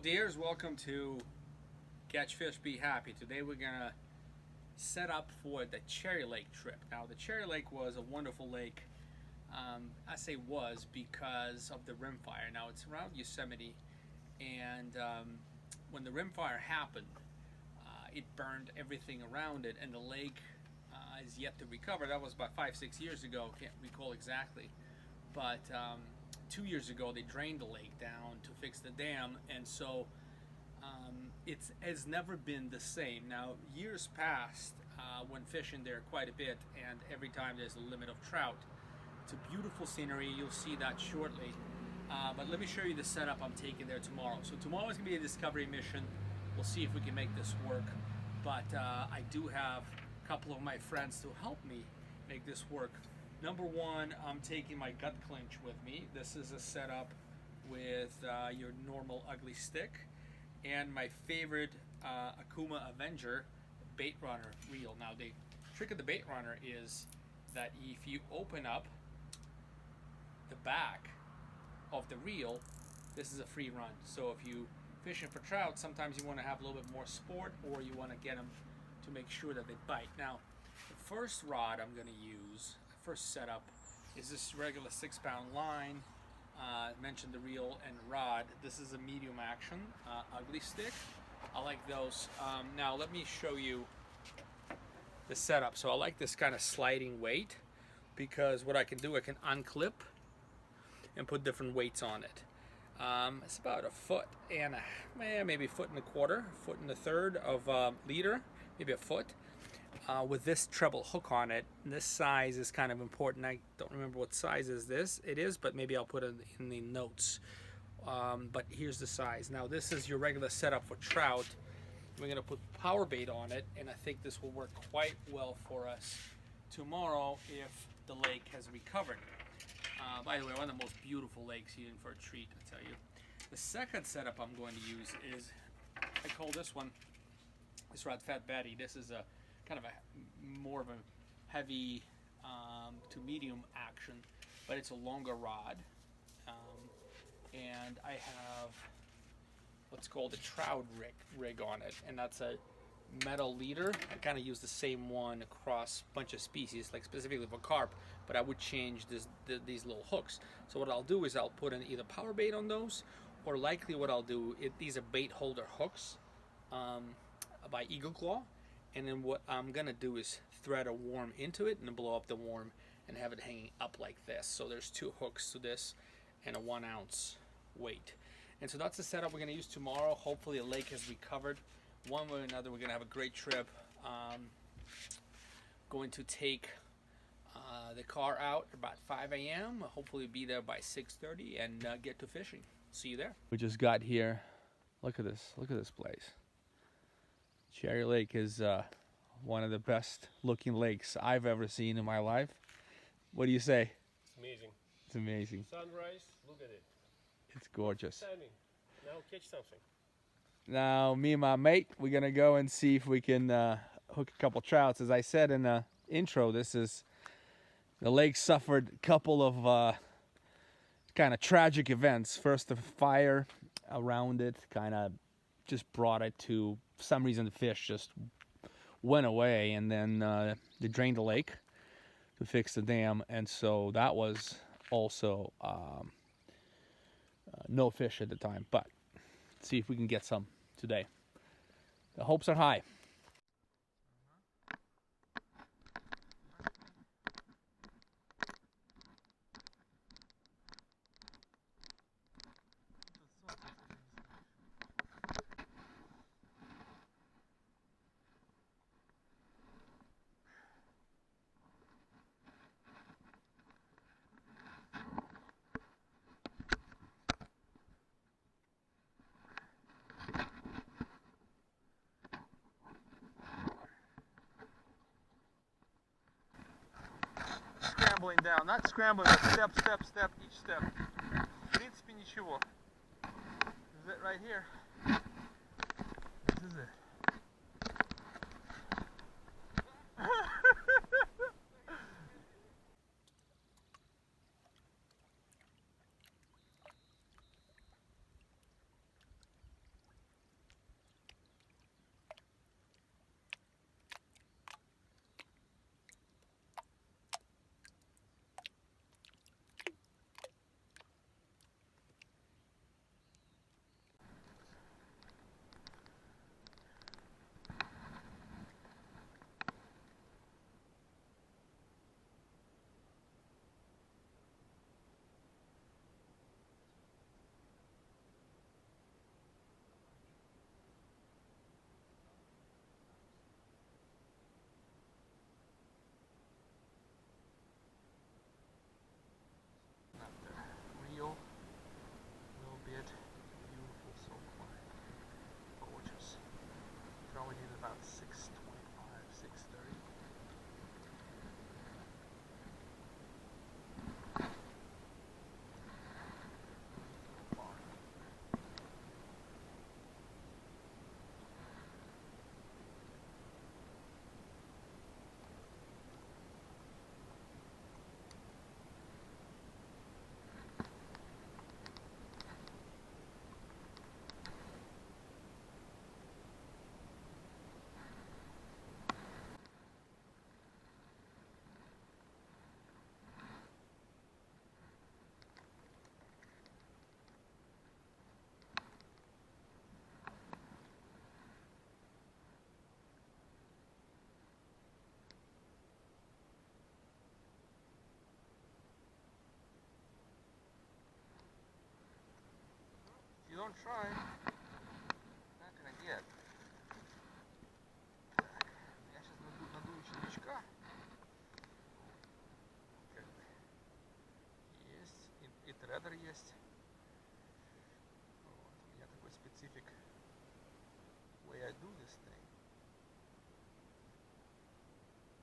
dears, welcome to Catch Fish Be Happy. Today we're gonna set up for the Cherry Lake trip. Now the Cherry Lake was a wonderful lake. I say was because of the rimfire. Now it's around Yosemite, and when the rimfire happened, it burned everything around it, and the lake is yet to recover. That was about 5-6 years ago, can't recall exactly, but 2 years ago they drained the lake down to fix the dam, and so it has never been the same. Now years past, went fishing there quite a bit, and every time there's a limit of trout. It's a beautiful scenery, you'll see that shortly, but let me show you the setup I'm taking there tomorrow. So tomorrow is going to be a discovery mission. We'll see if we can make this work, but I do have a couple of my friends to help me make this work. Number one, I'm taking my gut clinch with me. This is a setup with your normal ugly stick and my favorite Akuma Avenger bait runner reel. Now the trick of the bait runner is that if you open up the back of the reel, this is a free run. So if you fishing for trout, sometimes you want to have a little bit more sport, or you want to get them to make sure that they bite. Now the first rod I'm going to use, first setup, is this regular 6-pound line. Mentioned the reel and rod. This is a medium action ugly stick. I like those. Now let me show you the setup. So I like this kind of sliding weight, because what I can do, I can unclip and put different weights on it. It's about 1 foot and maybe 1.25 foot, 1.33 of leader, maybe 1 foot. With this treble hook on it. And this size is kind of important. I don't remember what size it is, but maybe I'll put it in the notes. But here's the size. Now this is your regular setup for trout. We're going to put power bait on it, and I think this will work quite well for us tomorrow if the lake has recovered. By the way, one of the most beautiful lakes, you're in for a treat, I tell you. The second setup I'm going to use is, I call this rod Fat Betty. This is a kind of a more of a heavy to medium action, but it's a longer rod, and I have what's called a Trout rig on it, and that's a metal leader. I kind of use the same one across a bunch of species, like specifically for carp, but I would change these little hooks. So what I'll do is I'll put in either power bait on those, or likely what I'll do, these are bait holder hooks by Eagle Claw. And then what I'm gonna do is thread a worm into it and then blow up the worm and have it hanging up like this. So there's 2 hooks to this and a 1 ounce weight. And so that's the setup we're gonna use tomorrow. Hopefully the lake has recovered. One way or another, we're gonna have a great trip. Going to take the car out about 5 a.m. Hopefully be there by 6:30 and get to fishing. See you there. We just got here. Look at this place. Cherry Lake is one of the best looking lakes I've ever seen in my life. What do you say? It's amazing. It's amazing. Sunrise, look at it. It's gorgeous. Timing. Now catch something. Now me and my mate, we're gonna go and see if we can hook a couple trouts. As I said in the intro, the lake suffered a couple of kind of tragic events. First, the fire around it kind of just brought it to, for some reason the fish just went away, and then they drained the lake to fix the dam, and so that was also no fish at the time. But let's see if we can get some today. The hopes are high. Scrambling down, not scrambling, but step, each step. В принципе, ничего. This is it right here. This is it. on trying. Not gonna get. Так, я сейчас надую червячка. Как бы. Есть. И тредер есть. Вот. У меня такой специфик way I do this thing.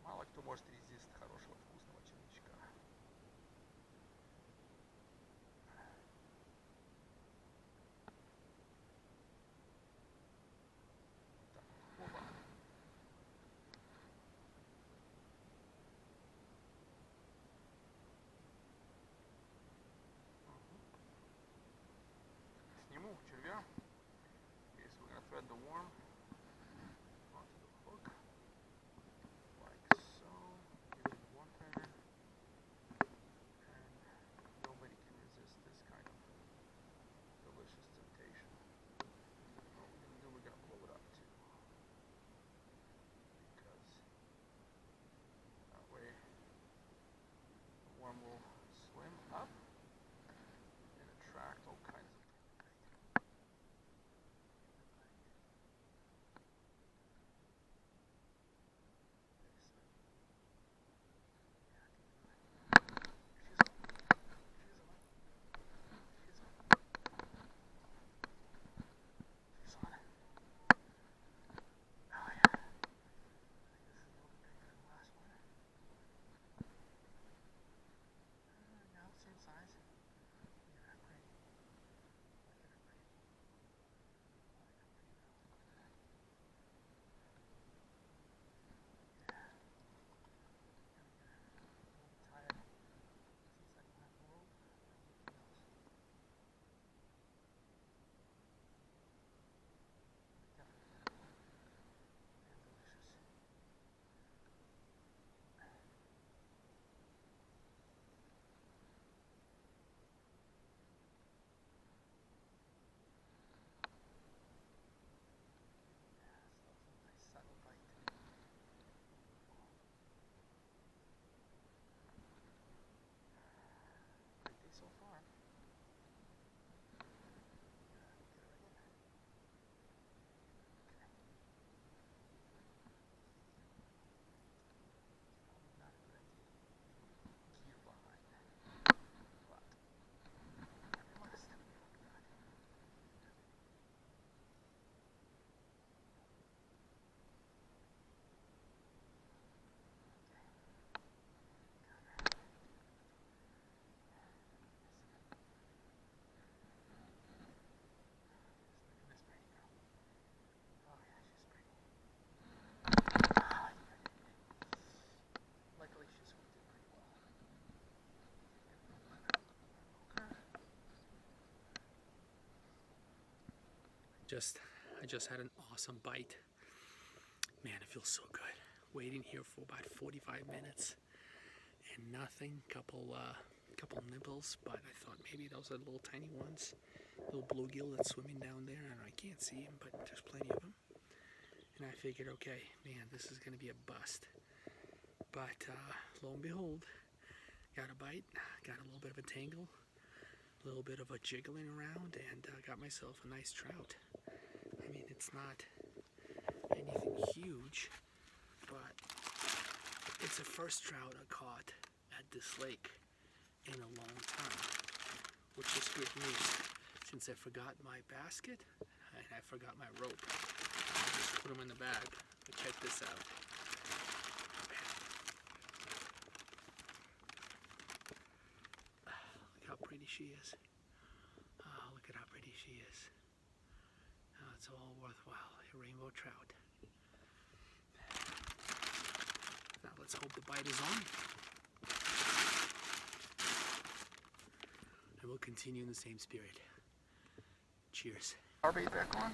Мало кто может резист хорошего вкусного червячка. Так, оба. Сниму червя. Yes, we're gonna thread the worm onto the hook, like so. Give it one turn, and nobody can resist this kind of delicious temptation. What we're gonna do, we're gonna blow it up too, because that way the worm will swim up and attract all kinds of so far. Not a good idea. Gear behind. But I must. This pretty girl. Oh yeah, she's pretty. Luckily she swims it pretty well. I just had an awesome bite. Man, it feels so good. Waiting here for about 45 minutes and nothing. Couple nibbles, but I thought maybe those are little tiny ones. Little bluegill that's swimming down there, and I can't see him, but there's plenty of them. And I figured, okay, man, this is gonna be a bust. But lo and behold, got a bite, got a little bit of a tangle, a little bit of a jiggling around, and got myself a nice trout. I mean, it's not anything huge, but it's the first trout I caught at this lake in a long time, which is good news, since I forgot my basket and I forgot my rope. I just put them in the bag. But check this out. Look how pretty she is. Oh, look at how pretty she is. Oh, it's all worthwhile. A rainbow trout. Now let's hope the bite is on. And we'll continue in the same spirit. Cheers. Our bait back on.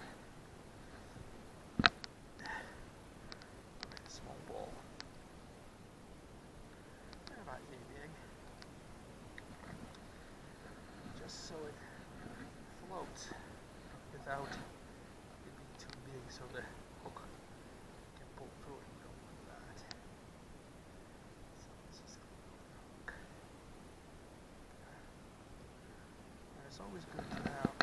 Small ball. About yay big. Just so it floats without it being too big, so the hook can pull through it. We don't want that. So let's just clean off the hook. And it's always good to have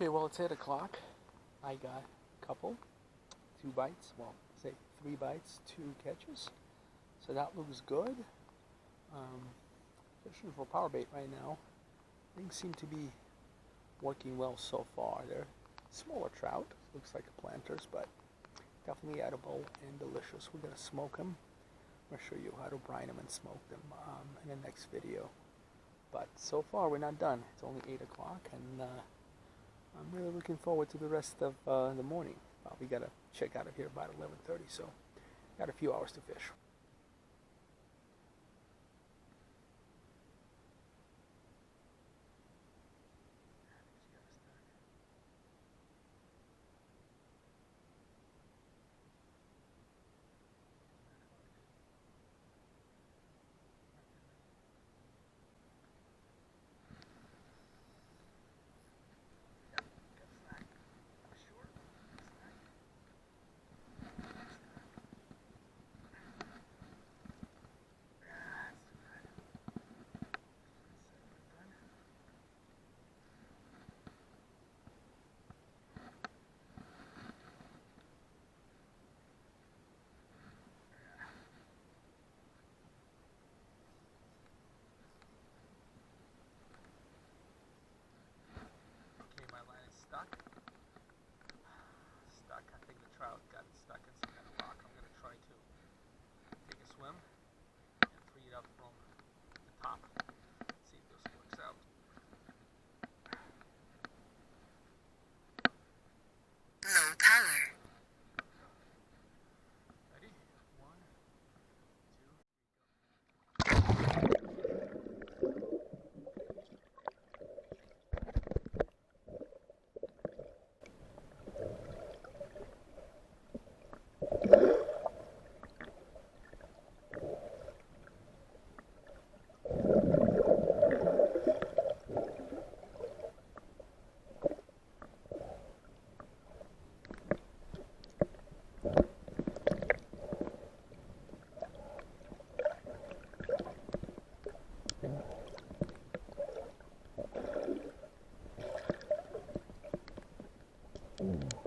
Okay, well, it's 8 o'clock. I got a couple, 2 bites, well, say 3 bites, 2 catches. So that looks good. Fishing for power bait right now. Things seem to be working well so far. They're smaller trout, looks like planters, but definitely edible and delicious. We're going to smoke them. I'm going to show you how to brine them and smoke them in the next video. But so far we're not done. It's only 8 o'clock and I'm really looking forward to the rest of the morning. We got to check out of here about 11:30, so got a few hours to fish. Okay, my line is stuck. I think the trout got stuck in some kind of rock. I'm going to try to take a swim and free it up from the top. See if this works out. Low power. Ready? 1, 2, 3, go.